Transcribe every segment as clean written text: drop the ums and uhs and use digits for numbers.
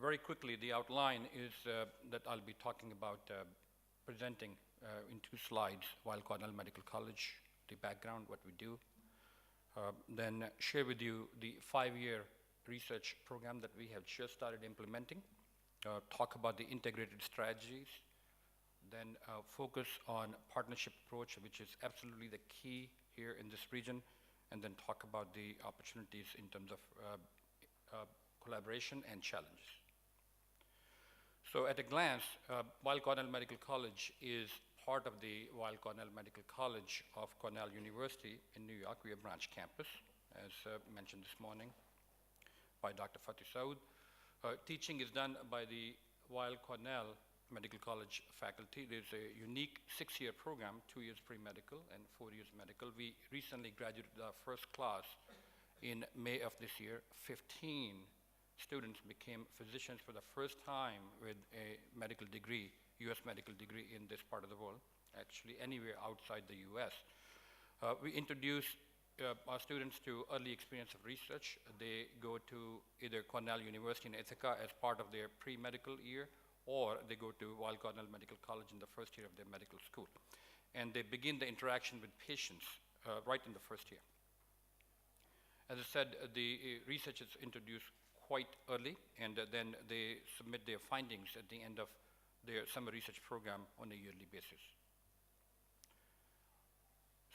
Very quickly, the outline is that I'll be talking about presenting in 2 slides, Weill Cornell Medical College, the background, what we do, then share with you the 5-year research program that we have just started implementing, talk about the integrated strategies, then focus on partnership approach, which is absolutely the key here in this region, and then talk about the opportunities in terms of collaboration and challenges. So at a glance, Weill Cornell Medical College is part of the Weill Cornell Medical College of Cornell University in New York. We have branch campus, as mentioned this morning by Dr. Fatih Saud. Teaching is done by the Weill Cornell Medical College faculty. There's a unique 6-year program, 2 years pre-medical and 4 years medical. We recently graduated our first class in May of this year. 15 students became physicians for the first time with a medical degree, US medical degree in this part of the world, actually anywhere outside the US. We introduce our students to early experience of research. They go to either Cornell University in Ithaca as part of their pre-medical year, or they go to Weill Cornell Medical College in the first year of their medical school. And they begin the interaction with patients right in the first year. As I said, the research is introduced quite early, and then they submit their findings at the end of their summer research program on a yearly basis.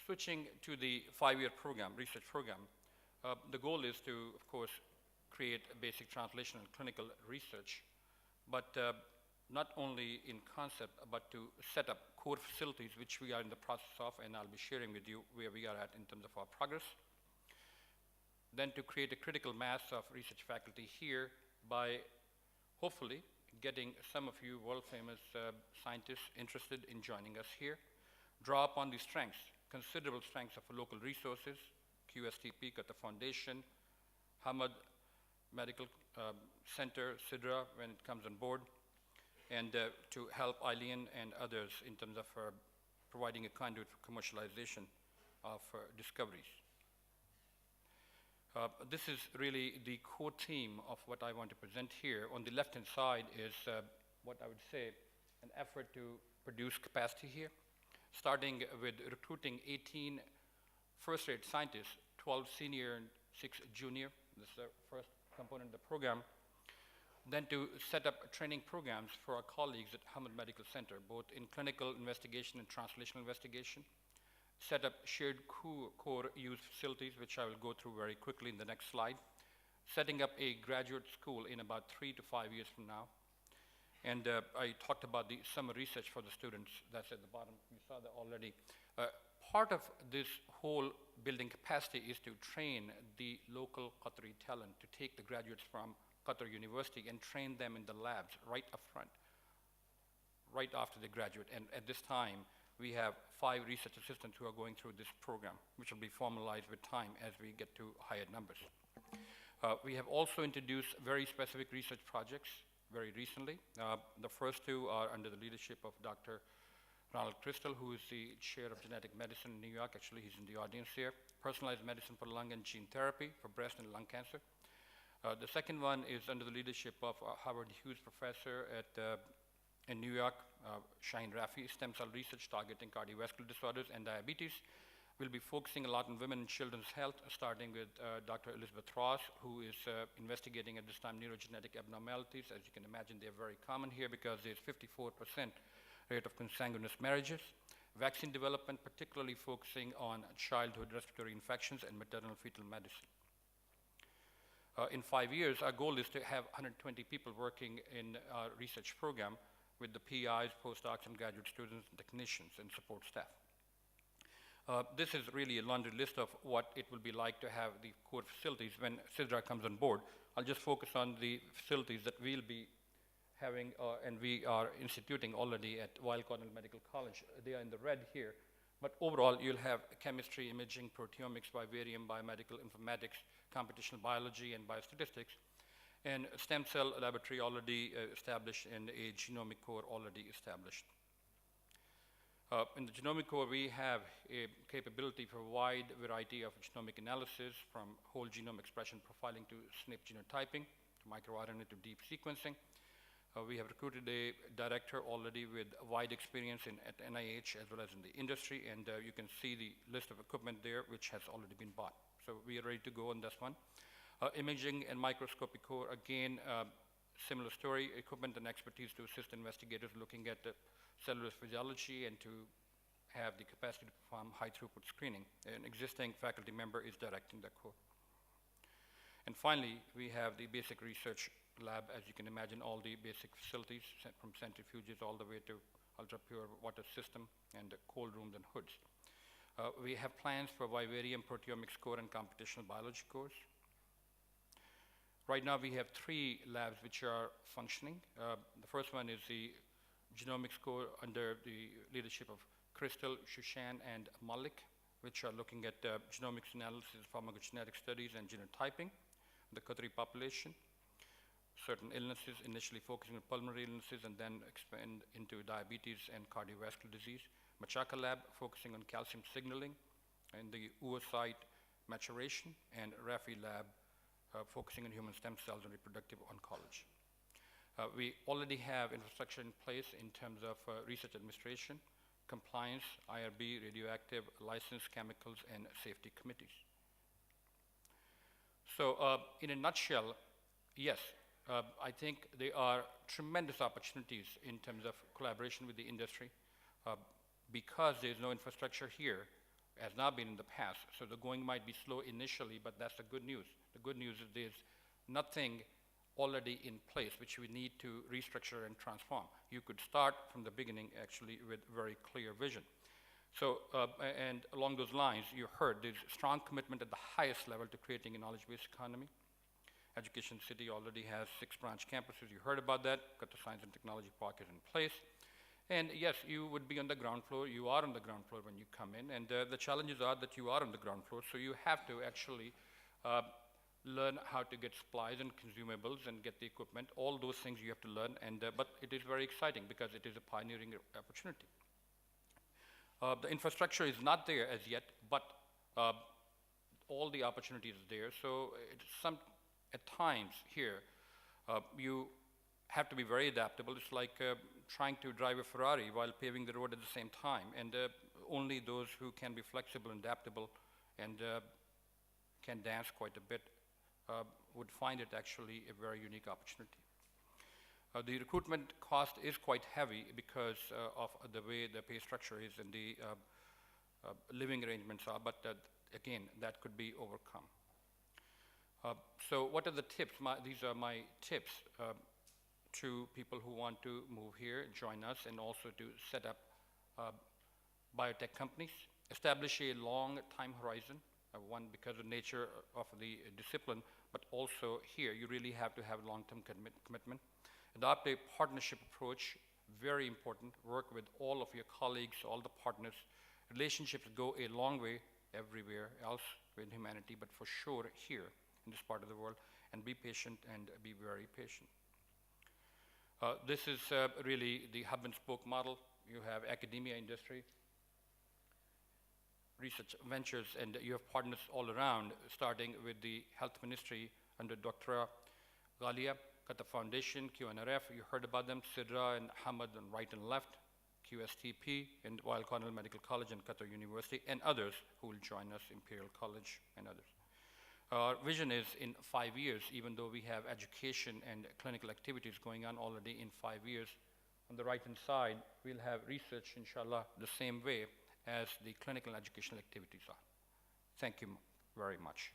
Switching to the 5-year program, research program, the goal is to, of course, create a basic translational and clinical research, but not only in concept, but to set up core facilities, which we are in the process of, and I'll be sharing with you where we are at in terms of our progress. Then to create a critical mass of research faculty here by hopefully getting some of you world-famous scientists interested in joining us here. Draw upon the strengths, considerable strengths of local resources, QSTP, Qatar Foundation, Hamad Medical Center, SIDRA, when it comes on board, and to help Eileen and others in terms of providing a conduit for commercialization of discoveries. This is really the core theme of what I want to present here. On the left-hand side is what I would say an effort to produce capacity here, starting with recruiting 18 first-rate scientists, 12 senior and 6 junior. This is the first component of the program. Then to set up training programs for our colleagues at Hamad Medical Center, both in clinical investigation and translational investigation. Set up shared core use facilities, which I will go through very quickly in the next slide. Setting up a graduate school in about 3 to 5 years from now. And I talked about the summer research for the students. That's at the bottom. You saw that already. Part of this whole building capacity is to train the local Qatari talent to take the graduates from Qatar University and train them in the labs right up front, right after they graduate. And at this time, we have 5 research assistants who are going through this program, which will be formalized with time as we get to higher numbers. We have also introduced very specific research projects very recently. The first 2 are under the leadership of Dr. Ronald Crystal, who is the chair of genetic medicine in New York. Actually, he's in the audience here. Personalized medicine for lung and gene therapy for breast and lung cancer. The second one is under the leadership of Howard Hughes professor in New York, Shaheen Rafi, stem cell research targeting cardiovascular disorders and diabetes. We'll be focusing a lot on women and children's health, starting with Dr. Elizabeth Ross, who is investigating at this time neurogenetic abnormalities. As you can imagine, they're very common here because there's 54% rate of consanguineous marriages. Vaccine development, particularly focusing on childhood respiratory infections and maternal fetal medicine. In 5 years, our goal is to have 120 people working in our research program with the PIs, postdocs, and graduate students, and technicians, and support staff. This is really a laundry list of what it will be like to have the core facilities when SIDRA comes on board. I'll just focus on the facilities that we'll be having, and we are instituting already at Weill Cornell Medical College. They are in the red here. But overall, you'll have chemistry, imaging, proteomics, vivarium, biomedical informatics, computational biology, and biostatistics, and stem cell laboratory already established, and a genomic core already established. In the genomic core, we have a capability for a wide variety of genomic analysis, from whole genome expression profiling to SNP genotyping. to microRNA to deep sequencing. We have recruited a director already with wide experience at NIH as well as in the industry, and you can see the list of equipment there, which has already been bought. So we are ready to go on this one. Imaging and microscopy core, again, similar story, equipment and expertise to assist investigators looking at cellular physiology and to have the capacity to perform high throughput screening. An existing faculty member is directing the core. And finally, we have the basic research lab, as you can imagine, all the basic facilities from centrifuges all the way to ultra-pure water system and cold rooms and hoods. We have plans for vivarium proteomics core and computational biology cores. Right now, we have 3 labs which are functioning. The first one is the genomics core under the leadership of Crystal, Shushan, and Malik, which are looking at genomics analysis, pharmacogenetic studies, and genotyping, the Qatari population, certain illnesses, initially focusing on pulmonary illnesses, and then expand into diabetes and cardiovascular disease. Machaka lab, focusing on calcium signaling, and the oocyte maturation, and Rafi lab, focusing on human stem cells and reproductive oncology. We already have infrastructure in place in terms of research administration, compliance, IRB, radioactive, licensed chemicals, and safety committees. So in a nutshell, yes, I think there are tremendous opportunities in terms of collaboration with the industry because there's no infrastructure here, has not been in the past. So the going might be slow initially, but that's the good news. The good news is there's nothing already in place which we need to restructure and transform. You could start from the beginning actually with very clear vision. So, and along those lines, you heard there's strong commitment at the highest level to creating a knowledge-based economy. Education City already has 6 branch campuses. You heard about that. Qatar Science and Technology Park is in place. And yes, you would be on the ground floor. You are on the ground floor when you come in. And the challenges are that you are on the ground floor. So you have to actually learn how to get supplies and consumables and get the equipment. All those things you have to learn. And, but it is very exciting because it is a pioneering opportunity. The infrastructure is not there as yet, but all the opportunities are there. So it's at times here, you have to be very adaptable. It's like trying to drive a Ferrari while paving the road at the same time. And only those who can be flexible and adaptable and can dance quite a bit would find it actually a very unique opportunity. The recruitment cost is quite heavy because of the way the pay structure is and the living arrangements are, but again, that could be overcome. So what are the tips? These are my tips to people who want to move here, join us, and also to set up biotech companies. Establish a long time horizon, one because of the nature of the discipline, but also here you really have to have long-term commitment. Adopt a partnership approach, very important. Work with all of your colleagues, all the partners. Relationships go a long way everywhere else in humanity, but for sure here in this part of the world. And be patient and be very patient. This is really the hub and spoke model. You have academia, industry, research ventures, and you have partners all around, starting with the health ministry under Dr. Ghalia, Qatar Foundation, QNRF, you heard about them, Sidra and Hamad on right and left, QSTP, and Weill Cornell Medical College and Qatar University, and others who will join us, Imperial College and others. Our vision is in 5 years, even though we have education and clinical activities going on already in 5 years, on the right-hand side, we'll have research, inshallah, the same way as the clinical and educational activities are. Thank you very much.